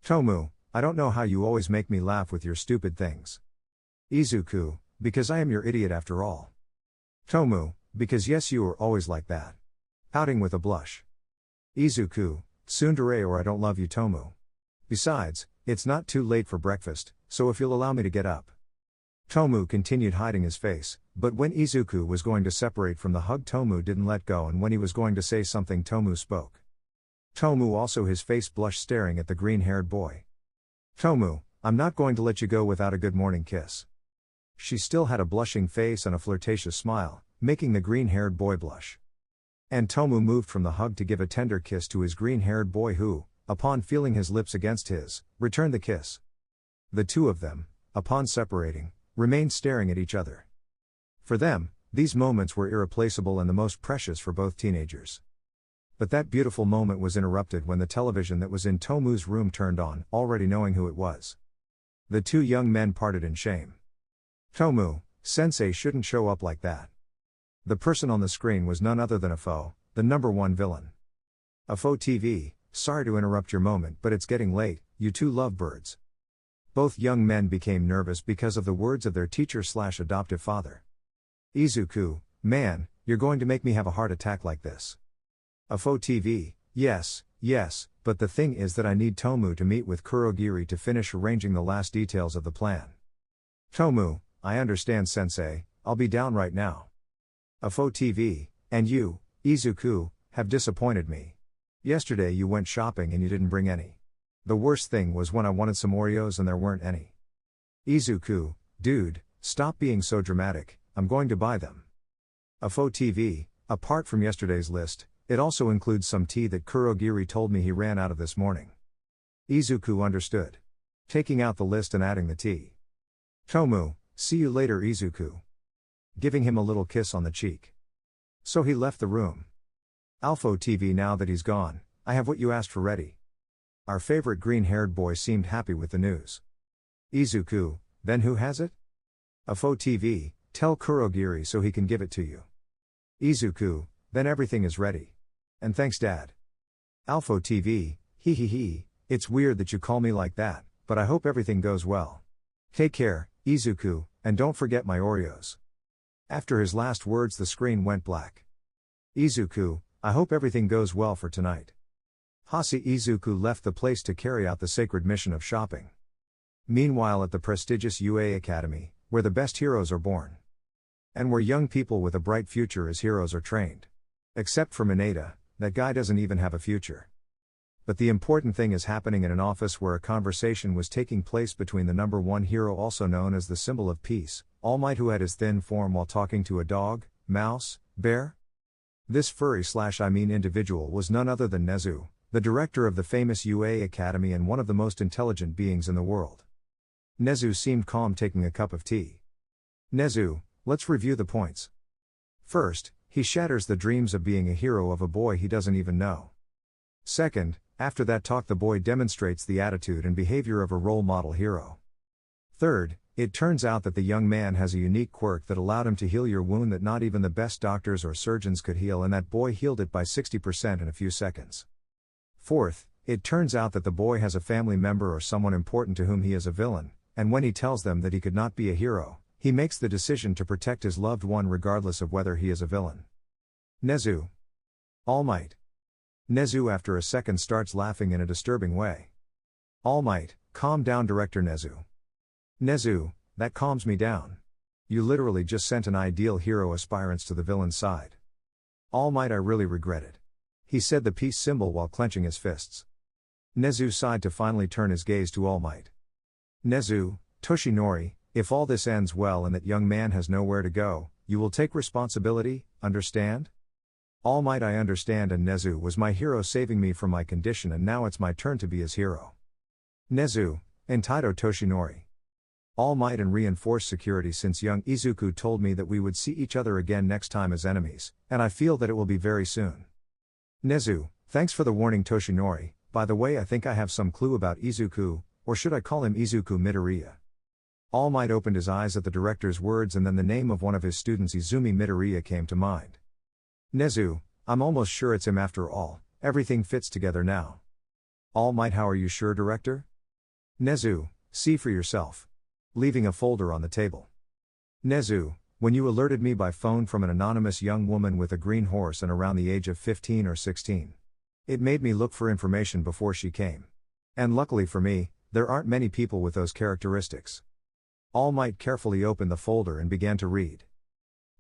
Speaker 1: Tomu, I don't know how you always make me laugh with your stupid things. Izuku, because I am your idiot after all. Tomu, because yes, you are always like that. Pouting with a blush. Izuku, tsundere or I don't love you, Tomu. Besides, it's not too late for breakfast, so if you'll allow me to get up. Tomu continued hiding his face, but when Izuku was going to separate from the hug, Tomu didn't let go, and when he was going to say something, Tomu spoke. Tomu also his face blushed, staring at the green-haired boy. Tomu, I'm not going to let you go without a good morning kiss. She still had a blushing face and a flirtatious smile, making the green-haired boy blush. And Tomu moved from the hug to give a tender kiss to his green-haired boy who, upon feeling his lips against his, returned the kiss. The two of them, upon separating, remained staring at each other. For them, these moments were irreplaceable and the most precious for both teenagers. But that beautiful moment was interrupted when the television that was in Tomu's room turned on, already knowing who it was. The two young men parted in shame. Tomu, sensei shouldn't show up like that. The person on the screen was none other than Afo, the #1 villain. Afo TV, sorry to interrupt your moment, but it's getting late, you two lovebirds. Both young men became nervous because of the words of their teacher/adoptive father. Izuku, man, you're going to make me have a heart attack like this. Afo TV, yes, but the thing is that I need Tomu to meet with Kurogiri to finish arranging the last details of the plan. Tomu, I understand sensei, I'll be down right now. Afo TV, and you, Izuku, have disappointed me. Yesterday you went shopping and you didn't bring any. The worst thing was when I wanted some Oreos and there weren't any. Izuku, dude, stop being so dramatic, I'm going to buy them. Afo TV, apart from yesterday's list, it also includes some tea that Kurogiri told me he ran out of this morning. Izuku understood. Taking out the list and adding the tea. Tomu, see you later, Izuku. Giving him a little kiss on the cheek. So he left the room. Alpha TV, now that he's gone, I have what you asked for ready. Our favorite green-haired boy seemed happy with the news. Izuku, then who has it? Afo TV, tell Kurogiri so he can give it to you. Izuku, then everything is ready. And thanks Dad. Alpha TV, hee, it's weird that you call me like that, but I hope everything goes well. Take care, Izuku, and don't forget my Oreos. After his last words the screen went black. Izuku, I hope everything goes well for tonight. Hase Izuku left the place to carry out the sacred mission of shopping. Meanwhile at the prestigious UA Academy, where the best heroes are born. And where young people with a bright future as heroes are trained. Except for Mineta, that guy doesn't even have a future. But the important thing is happening in an office where a conversation was taking place between the #1 hero, also known as the symbol of peace, All Might, who had his thin form while talking to a dog, mouse, bear. This individual was none other than Nezu, the director of the famous UA Academy and one of the most intelligent beings in the world. Nezu seemed calm taking a cup of tea. Nezu, let's review the points. First, he shatters the dreams of being a hero of a boy he doesn't even know. Second, after that talk the boy demonstrates the attitude and behavior of a role model hero. Third, it turns out that the young man has a unique quirk that allowed him to heal your wound that not even the best doctors or surgeons could heal, and that boy healed it by 60% in a few seconds. Fourth, it turns out that the boy has a family member or someone important to whom he is a villain, and when he tells them that he could not be a hero, he makes the decision to protect his loved one regardless of whether he is a villain. Nezu. All Might. Nezu after a second starts laughing in a disturbing way. All Might, calm down, Director Nezu. Nezu, that calms me down. You literally just sent an ideal hero aspirants to the villain's side. All Might, I really regret it. He said the peace symbol while clenching his fists. Nezu sighed to finally turn his gaze to All Might. Nezu, Toshinori, if all this ends well and that young man has nowhere to go, you will take responsibility, understand? All Might, I understand, and Nezu was my hero, saving me from my condition, and now it's my turn to be his hero. Nezu, Entido Toshinori. All Might, and reinforce security since young Izuku told me that we would see each other again next time as enemies, and I feel that it will be very soon. Nezu, thanks for the warning Toshinori. By the way, I think I have some clue about Izuku, or should I call him Izuku Midoriya? All Might opened his eyes at the director's words, and then the name of one of his students, Izumi Midoriya, came to mind. Nezu, I'm almost sure it's him after all, everything fits together now. All Might, how are you sure, director? Nezu, see for yourself. Leaving a folder on the table. Nezu, when you alerted me by phone from an anonymous young woman with a green horse and around the age of 15 or 16. It made me look for information before she came. And luckily for me, there aren't many people with those characteristics. All Might carefully opened the folder and began to read.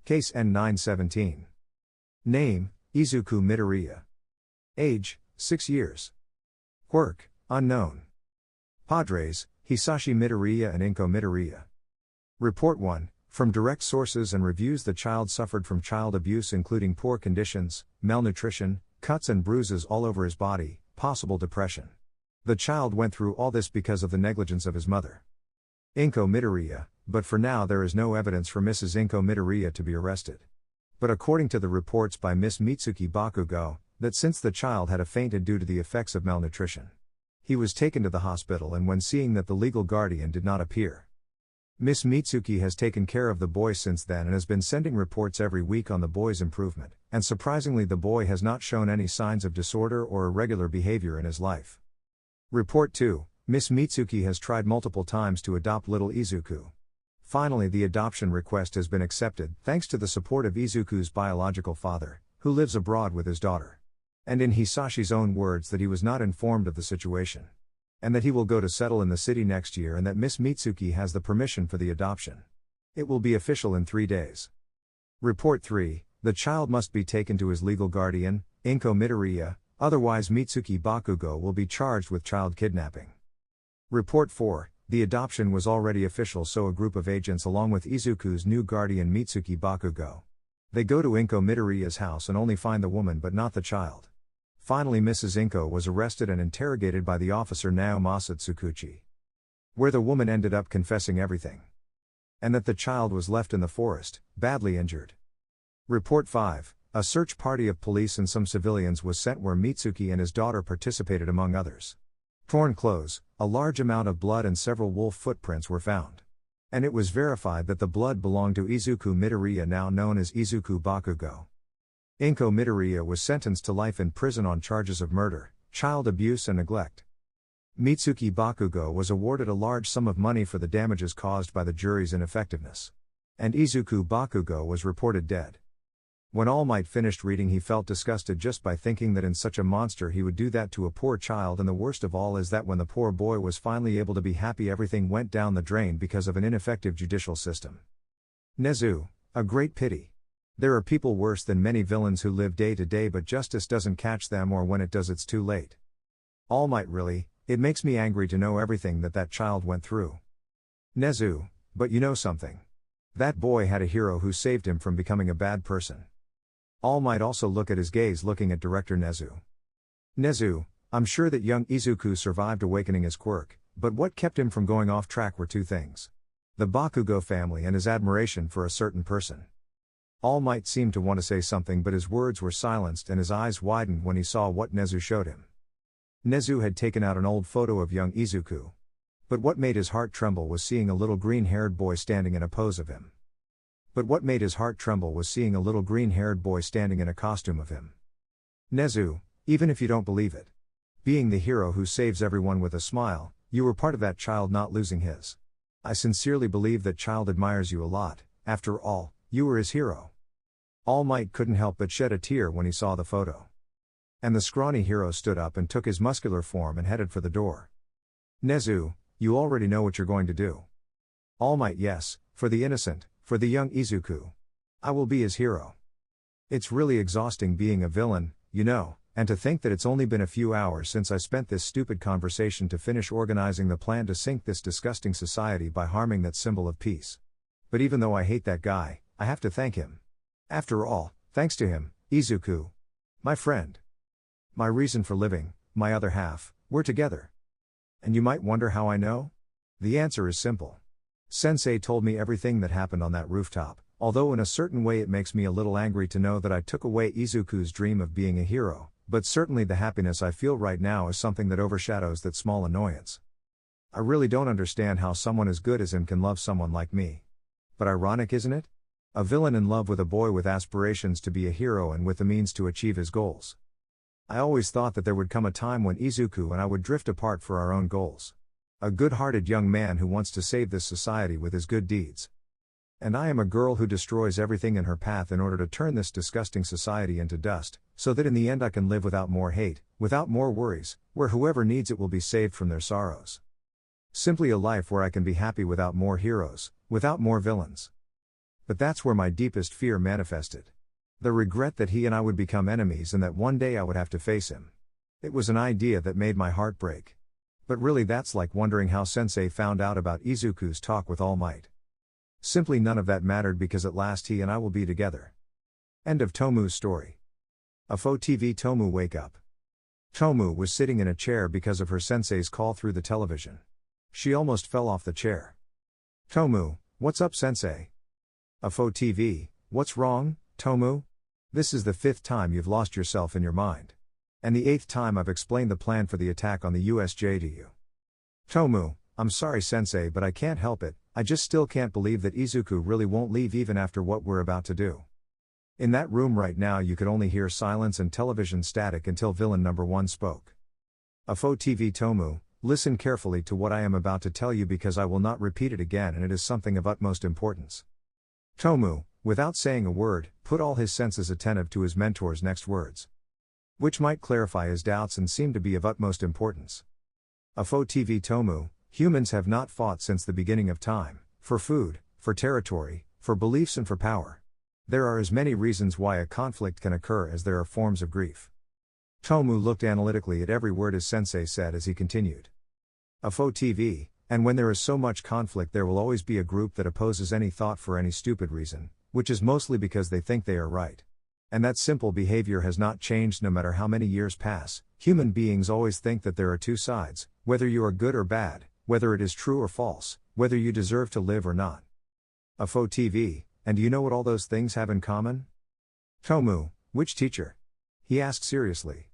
Speaker 1: Case N917. Name, Izuku Midoriya. Age, 6 years. Quirk, unknown. Padres, Hisashi Midoriya and Inko Midoriya. Report 1, from direct sources and reviews, the child suffered from child abuse including poor conditions, malnutrition, cuts and bruises all over his body, possible depression. The child went through all this because of the negligence of his mother. Inko Midoriya, but for now there is no evidence for Mrs. Inko Midoriya to be arrested. But according to the reports by Miss Mitsuki Bakugo, that since the child had fainted due to the effects of malnutrition, he was taken to the hospital, and when seeing that the legal guardian did not appear, Miss Mitsuki has taken care of the boy since then and has been sending reports every week on the boy's improvement, and surprisingly the boy has not shown any signs of disorder or irregular behavior in his life. Report 2, Miss Mitsuki has tried multiple times to adopt little Izuku. Finally the adoption request has been accepted, thanks to the support of Izuku's biological father, who lives abroad with his daughter. And in Hisashi's own words, that he was not informed of the situation. And that he will go to settle in the city next year, and that Miss Mitsuki has the permission for the adoption. It will be official in 3 days. Report 3, the child must be taken to his legal guardian, Inko Midoriya, otherwise Mitsuki Bakugo will be charged with child kidnapping. Report 4, the adoption was already official, so a group of agents along with Izuku's new guardian Mitsuki Bakugo. They go to Inko Midoriya's house and only find the woman but not the child. Finally Mrs. Inko was arrested and interrogated by the officer Naomasa Tsukuchi. Where the woman ended up confessing everything. And that the child was left in the forest, badly injured. Report 5, a search party of police and some civilians was sent where Mitsuki and his daughter participated among others. Torn clothes, a large amount of blood and several wolf footprints were found. And it was verified that the blood belonged to Izuku Midoriya, now known as Izuku Bakugo. Inko Midoriya was sentenced to life in prison on charges of murder, child abuse and neglect. Mitsuki Bakugo was awarded a large sum of money for the damages caused by the jury's ineffectiveness. And Izuku Bakugo was reported dead. When All Might finished reading, he felt disgusted just by thinking that in such a monster he would do that to a poor child, and the worst of all is that when the poor boy was finally able to be happy, everything went down the drain because of an ineffective judicial system. Nezu, a great pity. There are people worse than many villains who live day to day, but justice doesn't catch them, or when it does it's too late. All Might, really, it makes me angry to know everything that child went through. Nezu, but you know something. That boy had a hero who saved him from becoming a bad person. All Might also look at his gaze looking at director Nezu. Nezu, I'm sure that young Izuku survived awakening his quirk, but what kept him from going off track were 2 things. The Bakugo family and his admiration for a certain person. All Might seemed to want to say something, but his words were silenced and his eyes widened when he saw what Nezu showed him. Nezu had taken out an old photo of young Izuku. But what made his heart tremble was seeing a little green-haired boy standing in a pose of him. Standing in a costume of him. Nezu, even if you don't believe it, being the hero who saves everyone with a smile, you were part of that child not losing his. I sincerely believe that child admires you a lot, after all, you were his hero. All Might couldn't help but shed a tear when he saw the photo. And the scrawny hero stood up and took his muscular form and headed for the door. Nezu, you already know what you're going to do. All Might, yes, for the innocent, for the young Izuku. I will be his hero. It's really exhausting being a villain, you know, and to think that it's only been a few hours since I spent this stupid conversation to finish organizing the plan to sink this disgusting society by harming that symbol of peace. But even though I hate that guy, I have to thank him. After all, thanks to him, Izuku, my friend, my reason for living, my other half, we're together. And you might wonder how I know? The answer is simple. Sensei told me everything that happened on that rooftop, although in a certain way it makes me a little angry to know that I took away Izuku's dream of being a hero, but certainly the happiness I feel right now is something that overshadows that small annoyance. I really don't understand how someone as good as him can love someone like me. But ironic, isn't it? A villain in love with a boy with aspirations to be a hero and with the means to achieve his goals. I always thought that there would come a time when Izuku and I would drift apart for our own goals. A good-hearted young man who wants to save this society with his good deeds. And I am a girl who destroys everything in her path in order to turn this disgusting society into dust, so that in the end I can live without more hate, without more worries, where whoever needs it will be saved from their sorrows. Simply a life where I can be happy without more heroes, without more villains. But that's where my deepest fear manifested. The regret that he and I would become enemies and that one day I would have to face him. It was an idea that made my heart break. But really that's like wondering how Sensei found out about Izuku's talk with All Might. Simply none of that mattered because at last he and I will be together. End of Tomu's story. AFO TV. Tomu wake up. Tomu was sitting in a chair because of her sensei's call through the television. She almost fell off the chair. Tomu, what's up sensei? AFO TV, what's wrong, Tomu? This is the 5th time you've lost yourself in your mind. And the 8th time I've explained the plan for the attack on the USJ to you. Tomu, I'm sorry sensei but I can't help it, I just still can't believe that Izuku really won't leave even after what we're about to do. In that room right now you could only hear silence and television static until villain number 1 spoke. AFO TV. Tomu, listen carefully to what I am about to tell you because I will not repeat it again and it is something of utmost importance. Tomu, without saying a word, put all his senses attentive to his mentor's next words, which might clarify his doubts and seem to be of utmost importance. AFO TV. Tomu, humans have not fought since the beginning of time, for food, for territory, for beliefs and for power. There are as many reasons why a conflict can occur as there are forms of grief. Tomu looked analytically at every word his sensei said as he continued. AFO TV, and when there is so much conflict there will always be a group that opposes any thought for any stupid reason, which is mostly because they think they are right. And that simple behavior has not changed no matter how many years pass. Human beings always think that there are two sides, whether you are good or bad, whether it is true or false, whether you deserve to live or not. AFO TV, and do you know what all those things have in common? Tomu, which teacher? He asked seriously.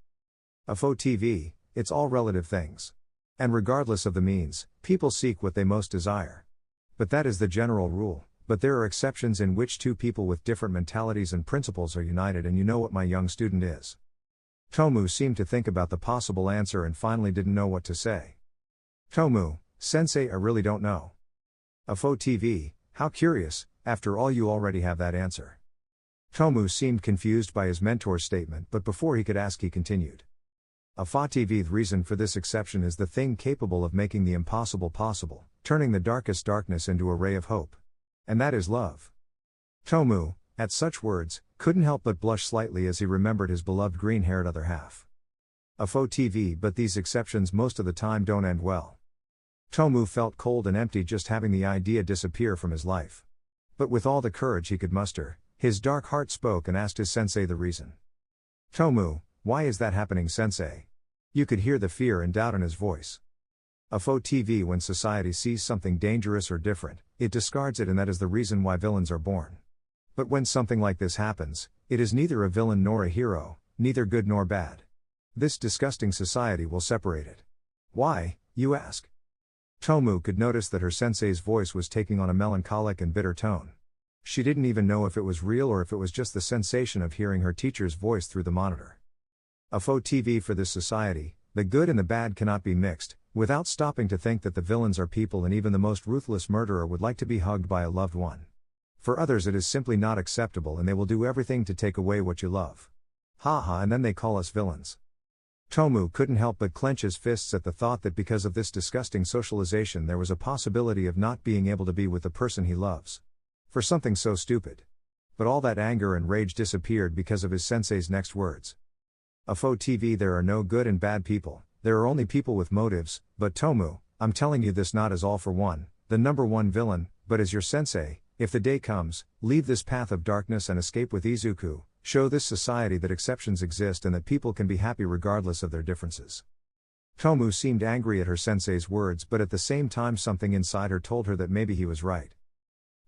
Speaker 1: AFO TV, it's all relative things. And regardless of the means, people seek what they most desire. But that is the general rule. But there are exceptions in which two people with different mentalities and principles are united, and you know what my young student is. Tomu seemed to think about the possible answer and finally didn't know what to say. Tomu, sensei, I really don't know. AFO TV, how curious, after all you already have that answer. Tomu seemed confused by his mentor's statement, but before he could ask he continued. AFO TV, the reason for this exception is the thing capable of making the impossible possible, turning the darkest darkness into a ray of hope. And that is love. Tomu, at such words, couldn't help but blush slightly as he remembered his beloved green-haired other half. AFO TV, but these exceptions most of the time don't end well. Tomu felt cold and empty just having the idea disappear from his life. But with all the courage he could muster, his dark heart spoke and asked his sensei the reason. Tomu, why is that happening sensei? You could hear the fear and doubt in his voice. AFO TV, when society sees something dangerous or different, it discards it, and that is the reason why villains are born. But when something like this happens, it is neither a villain nor a hero, neither good nor bad. This disgusting society will separate it. Why, you ask? Tomu could notice that her sensei's voice was taking on a melancholic and bitter tone. She didn't even know if it was real or if it was just the sensation of hearing her teacher's voice through the monitor. AFO TV, for this society, the good and the bad cannot be mixed, without stopping to think that the villains are people, and even the most ruthless murderer would like to be hugged by a loved one. For others it is simply not acceptable, and they will do everything to take away what you love. Haha, and then they call us villains. Tomu couldn't help but clench his fists at the thought that because of this disgusting socialization there was a possibility of not being able to be with the person he loves. For something so stupid. but all that anger and rage disappeared because of his sensei's next words. "Afo TV, there are no good and bad people, there are only people with motives, but Tomu, I'm telling you this not as all for one, the number one villain, but as your sensei. If the day comes, leave this path of darkness and escape with Izuku, show this society that exceptions exist and that people can be happy regardless of their differences." Tomu seemed angry at her sensei's words, but at the same time something inside her told her that maybe he was right.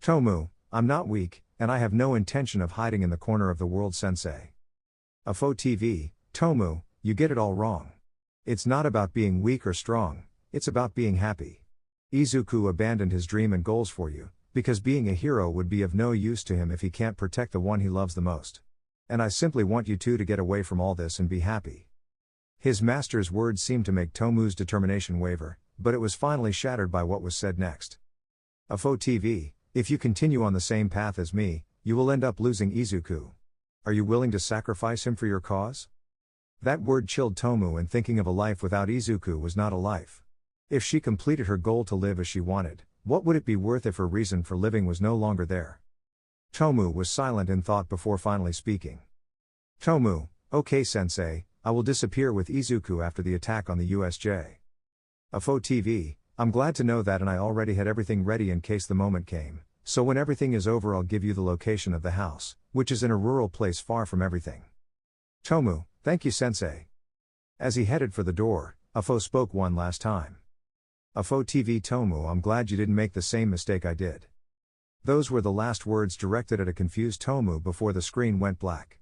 Speaker 1: "Tomu, I'm not weak, and I have no intention of hiding in the corner of the world, sensei." "Afo TV, Tomu, you get it all wrong. It's not about being weak or strong, it's about being happy. Izuku abandoned his dream and goals for you, because being a hero would be of no use to him if he can't protect the one he loves the most. And I simply want you two to get away from all this and be happy." His master's words seemed to make Tomu's determination waver, but it was finally shattered by what was said next. "Afo TV, if you continue on the same path as me, you will end up losing Izuku. Are you willing to sacrifice him for your cause?" That word chilled Tomu, and thinking of a life without Izuku was not a life. If she completed her goal to live as she wanted, what would it be worth if her reason for living was no longer there? Tomu was silent in thought before finally speaking. "Tomu, okay sensei, I will disappear with Izuku after the attack on the USJ. Afo TV, I'm glad to know that, and I already had everything ready in case the moment came, so when everything is over I'll give you the location of the house, which is in a rural place far from everything." "Tomu, thank you sensei." As he headed for the door, Afo spoke one last time. "Afo TV, Tomu, I'm glad you didn't make the same mistake I did." Those were the last words directed at a confused Tomu before the screen went black.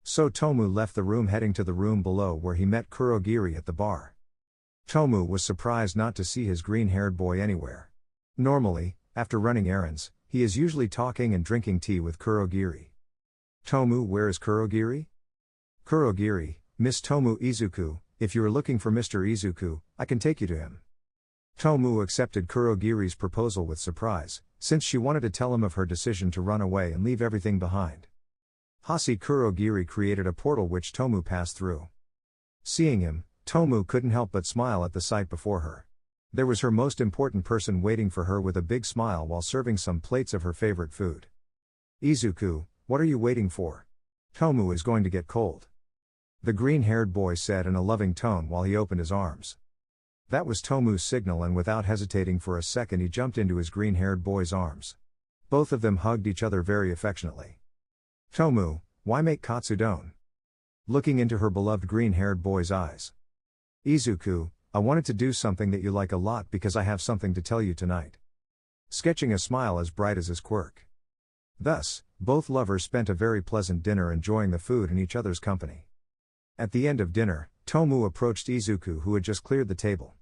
Speaker 1: So Tomu left the room, heading to the room below where he met Kurogiri at the bar. Tomu was surprised not to see his green-haired boy anywhere. Normally, after running errands, he is usually talking and drinking tea with Kurogiri. "Tomu, where is Kurogiri?" "Kurogiri, Miss Tomu Izuku, if you are looking for Mr. Izuku, I can take you to him." Tomu accepted Kurogiri's proposal with surprise, since she wanted to tell him of her decision to run away and leave everything behind. Hasi Kurogiri created a portal which Tomu passed through. Seeing him, Tomu couldn't help but smile at the sight before her. There was her most important person waiting for her with a big smile while serving some plates of her favorite food. "Izuku, what are you waiting for? Tomu is going to get cold," the green-haired boy said in a loving tone while he opened his arms. That was Tomu's signal, and without hesitating for a second he jumped into his green-haired boy's arms. Both of them hugged each other very affectionately. "Tomu, why make katsudon?" Looking into her beloved green-haired boy's eyes. "Izuku, I wanted to do something that you like a lot because I have something to tell you tonight." Sketching a smile as bright as his quirk. Thus, both lovers spent a very pleasant dinner, enjoying the food in each other's company. At the end of dinner, Tomu approached Izuku, who had just cleared the table.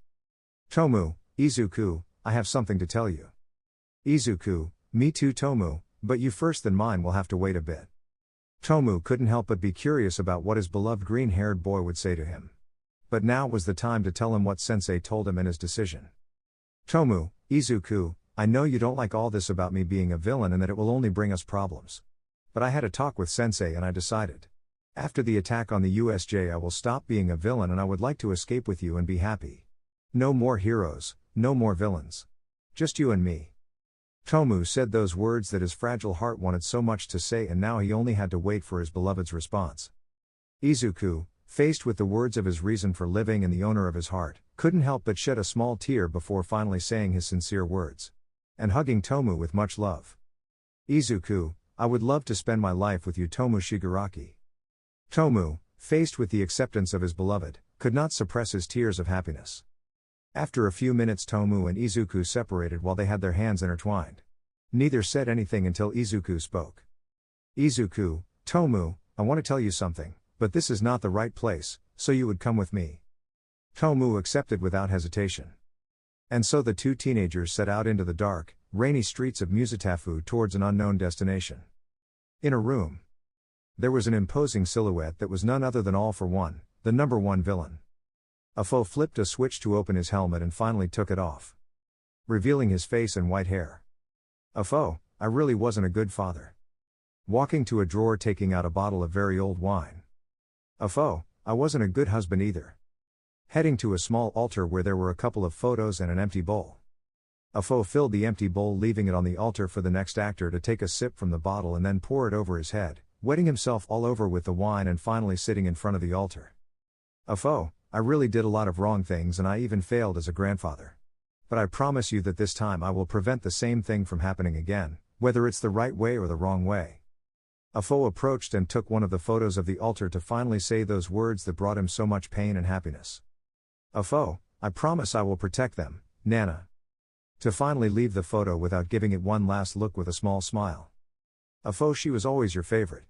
Speaker 1: "Tomu, Izuku, I have something to tell you." "Izuku, me too Tomu, but you first, then mine will have to wait a bit." Tomu couldn't help but be curious about what his beloved green-haired boy would say to him. But now was the time to tell him what sensei told him and his decision. "Tomu, Izuku, I know you don't like all this about me being a villain and that it will only bring us problems. But I had a talk with sensei and I decided. After the attack on the USJ I will stop being a villain and I would like to escape with you and be happy. No more heroes, no more villains. Just you and me." Tomu said those words that his fragile heart wanted so much to say, and now he only had to wait for his beloved's response. Izuku, faced with the words of his reason for living and the owner of his heart, couldn't help but shed a small tear before finally saying his sincere words. And hugging Tomu with much love. "Izuku, I would love to spend my life with you Tomu Shigaraki." Tomu, faced with the acceptance of his beloved, could not suppress his tears of happiness. After a few minutes Tomu and Izuku separated while they had their hands intertwined. Neither said anything until Izuku spoke. "Izuku, Tomu, I want to tell you something, but this is not the right place, so you would come with me." Tomu accepted without hesitation. And so the two teenagers set out into the dark, rainy streets of Musatafu towards an unknown destination. In a room, there was an imposing silhouette that was none other than All for One, the number one villain. Afo flipped a switch to open his helmet and finally took it off, revealing his face and white hair. "Afo, I really wasn't a good father." Walking to a drawer, taking out a bottle of very old wine. "Afo, I wasn't a good husband either." Heading to a small altar where there were a couple of photos and an empty bowl. A foe filled the empty bowl, leaving it on the altar for the next actor to take a sip from the bottle and then pour it over his head, wetting himself all over with the wine and finally sitting in front of the altar. A foe, I really did a lot of wrong things and I even failed as a grandfather. But I promise you that this time I will prevent the same thing from happening again, whether it's the right way or the wrong way. A foe approached and took one of the photos of the altar to finally say those words that brought him so much pain and happiness. A foe, I promise I will protect them, Nana. To finally leave the photo without giving it one last look with a small smile. A foe, she was always your favorite.